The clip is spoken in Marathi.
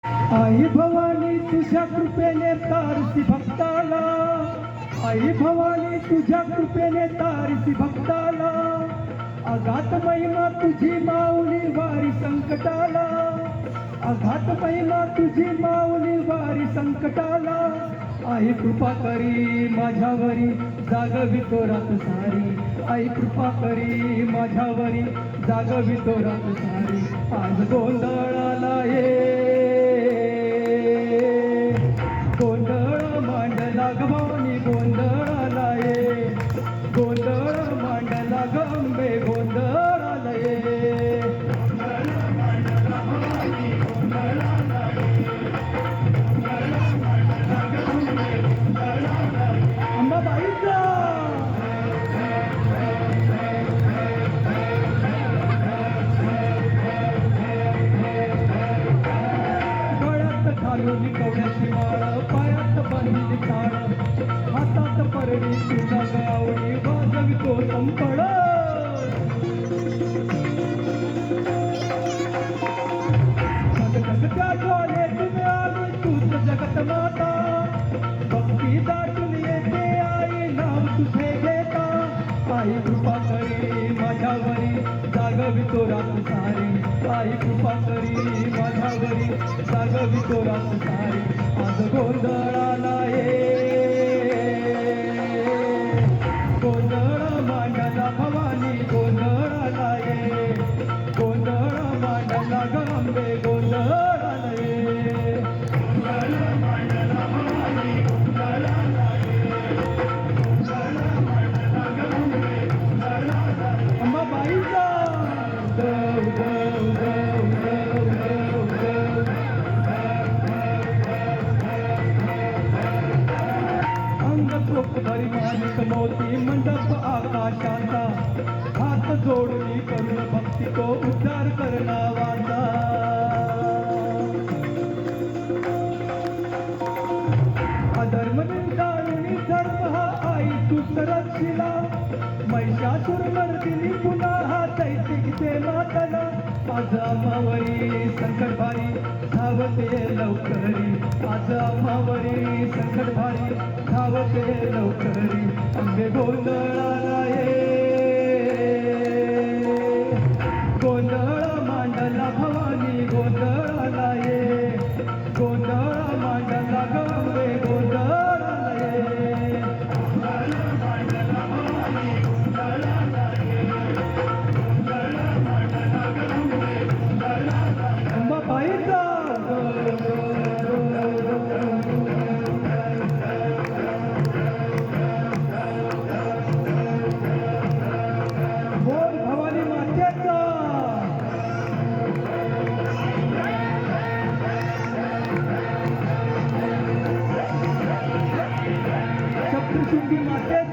आई भवानी तुझ्या कृपेने तारसी भक्ताला, आई भवानी तुझ्या कृपेने तारसी भक्ताला, अगात महिमा तुझी माऊली वारी संकटाला, अगात महिमा तुझी माऊली वारी संकटाला, आई कृपा करी माझ्यावरी जागवितो रात सारी, आई कृपा करी माझ्यावरी जागवितो रात सारी, आज गोंधळाला गोंधळ मांडला गवानी गोंधळाला गोंधळ मांडला गंबे गोंधळाला अंबाबाईचा गळ्यात घालून कवड्याची माळ, पायात बांधली ताळ, हातात परडी तुझा गावडी वाजवितो संपळ, जगत्या ज्वालेत मिळाली तूच जगत माता, भक्ती दाटून येते आई नाव तुझे घेता, आई कृपा करी माझ्यावरी जागवितो रात सारी, आई कृपा करी माझ्यावरी जागवितो रात सारी, आज गोंधळाला गोंधळ मांडला भवानी गोंधळाला गोंधळ मांडला गंबे गोंधळाला अंबाबाईचा गव गव गव गव गव गव, अंग चोख भरी माणिक मोती मंडप आकाशाचा, हात जोडली करुण भक्ती तो उद्धार करणावाचा, अधर्म निंदाळुनी धर्म हा आई तूच रक्षिला, महिषासुर मर्दिनी पुन्हा हा दैत्यिकचे मातला, आज आम्हावरी संकट भारी धावते लवकरी, आज आम्हावरी संकट भारी धावते लवकरी, अंबे गोंधळाला गोंधळ मांडला भवानी गोंधळाला गोंधळ मांडला गंबे गोंधळाला अंबाबाईचा बोल भवानी मातेचा, सप्तशृंगी मातेचा